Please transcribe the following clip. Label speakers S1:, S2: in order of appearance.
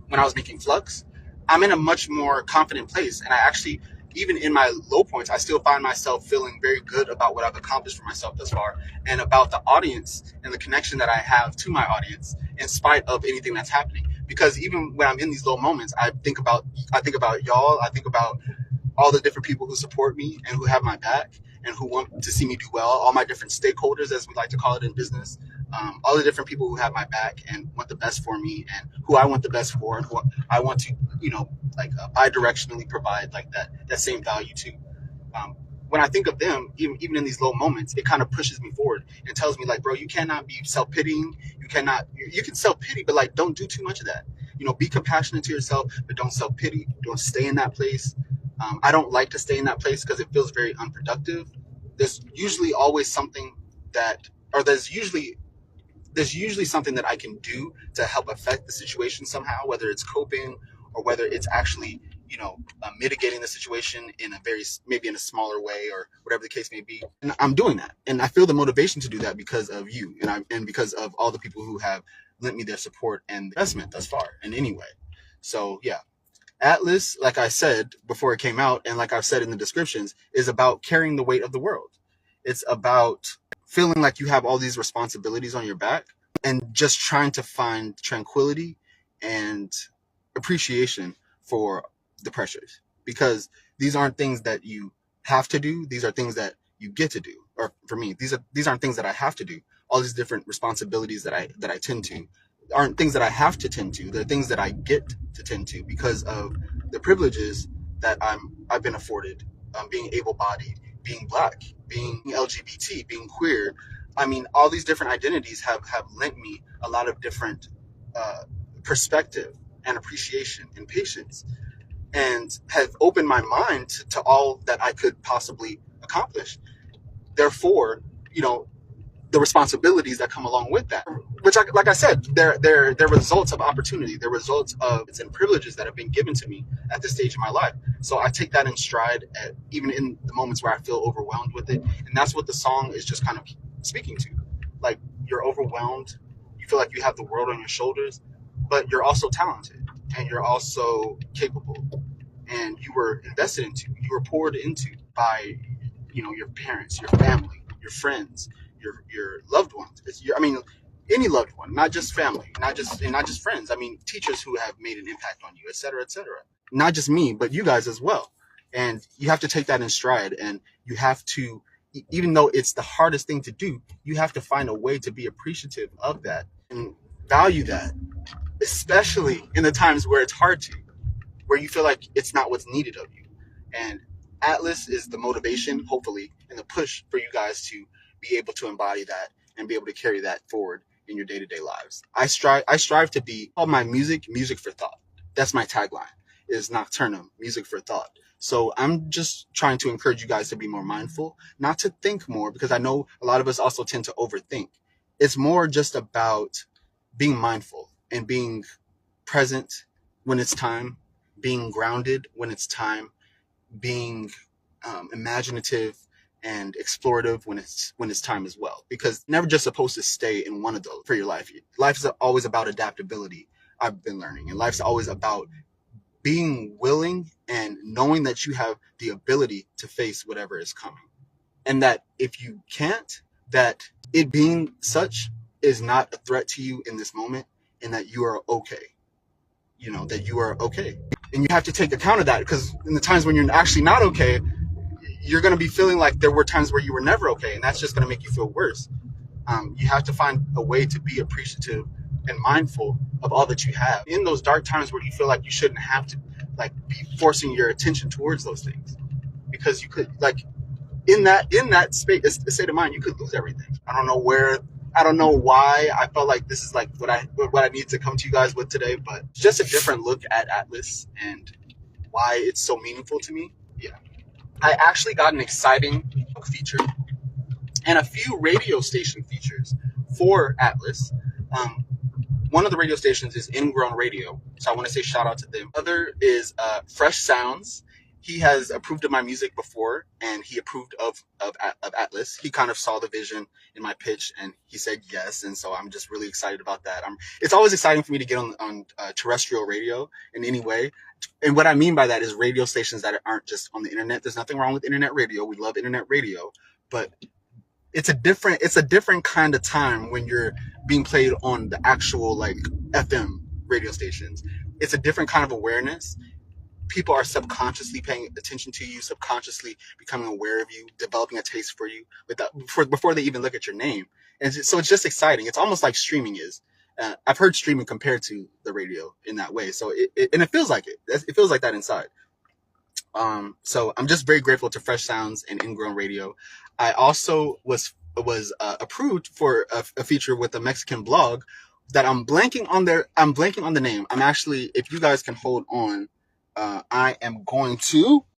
S1: when I was making FLUX, I'm in a much more confident place. And I actually, even in my low points, I still find myself feeling very good about what I've accomplished for myself thus far and about the audience and the connection that I have to my audience in spite of anything that's happening. Because even when I'm in these low moments, I think about y'all. I think about all the different people who support me and who have my back and who want to see me do well, all my different stakeholders, as we like to call it in business, all the different people who have my back and want the best for me and who I want the best for and who I want to, bi-directionally provide like that same value to. When I think of them, even in these low moments, it kind of pushes me forward and tells me like, bro, you cannot be self-pitying. You can self-pity, but like, don't do too much of that. Be compassionate to yourself, but don't self-pity. Don't stay in that place. I don't like to stay in that place because it feels very unproductive. There's usually always something there's usually something that I can do to help affect the situation somehow, whether it's coping or whether it's actually, mitigating the situation maybe in a smaller way or whatever the case may be. And I'm doing that. And I feel the motivation to do that because of you and because of all the people who have lent me their support and investment thus far in any way. So yeah. Atlas, like I said before it came out, and like I've said in the descriptions, is about carrying the weight of the world. It's about feeling like you have all these responsibilities on your back and just trying to find tranquility and appreciation for the pressures. Because these aren't things that you have to do. These are things that you get to do. Or for me, these aren't things that I have to do. All these different responsibilities that I tend to aren't things that I have to tend to. They're things that I get to tend to because of the privileges that I've been afforded, being able-bodied, being Black, being LGBT, being queer. I mean, all these different identities have lent me a lot of different perspective and appreciation and patience, and have opened my mind to all that I could possibly accomplish. Therefore, the responsibilities that come along with that, which, like I said, they're results of opportunity. They're results of and privileges that have been given to me at this stage of my life. So I take that in stride, even in the moments where I feel overwhelmed with it. And that's what the song is just kind of speaking to. Like, you're overwhelmed, you feel like you have the world on your shoulders, but you're also talented and you're also capable, and you were invested into, you were poured into by, your parents, your family, your friends, your loved ones. Any loved one, not just family, not just friends. I mean, teachers who have made an impact on you, et cetera, et cetera. Not just me, but you guys as well. And you have to take that in stride, and you have to, even though it's the hardest thing to do, you have to find a way to be appreciative of that and value that, especially in the times where it's hard to, where you feel like it's not what's needed of you. And Atlas is the motivation, hopefully, and the push for you guys to be able to embody that and be able to carry that forward in your day-to-day lives. I strive to be all my music for thought. That's my tagline, is Nctrnm, music for thought. So I'm just trying to encourage you guys to be more mindful, not to think more, because I know a lot of us also tend to overthink. It's more just about being mindful and being present when it's time, being grounded when it's time, being imaginative and explorative when it's time as well. Because never just supposed to stay in one of those for your life. Life is always about adaptability, I've been learning. And life's always about being willing and knowing that you have the ability to face whatever is coming. And that if you can't, that it being such is not a threat to you in this moment, and that you are okay. That you are okay. And you have to take account of that, because in the times when you're actually not okay, you're going to be feeling like there were times where you were never okay, and that's just going to make you feel worse. You have to find a way to be appreciative and mindful of all that you have in those dark times where you feel like you shouldn't have to be forcing your attention towards those things, because you could, in that state of mind, you could lose everything. I don't know why I felt like this is what I need to come to you guys with today, but just a different look at Atlas and why it's so meaningful to me. Yeah. I actually got an exciting feature and a few radio station features for Atlas. One of the radio stations is Ingrown Radio, so I want to say shout out to them. Other is Fresh Sounds he has approved of my music before, and he approved of Atlas. He kind of saw the vision in my pitch, and he said yes. And so I'm just really excited about that. It's always exciting for me to get on terrestrial radio in any way. And what I mean by that is radio stations that aren't just on the internet. There's nothing wrong with internet radio. We love internet radio, but it's a different kind of time when you're being played on the actual like FM radio stations. It's a different kind of awareness. People are subconsciously paying attention to you, subconsciously becoming aware of you, developing a taste for you before they even look at your name. And so it's just exciting. It's almost like streaming is. I've heard streaming compared to the radio in that way. So it feels like it. It feels like that inside. So I'm just very grateful to Fresh Sounds and Ingrown Radio. I also was approved for a feature with a Mexican blog that I'm blanking on the name. I'm actually, if you guys can hold on, I am going to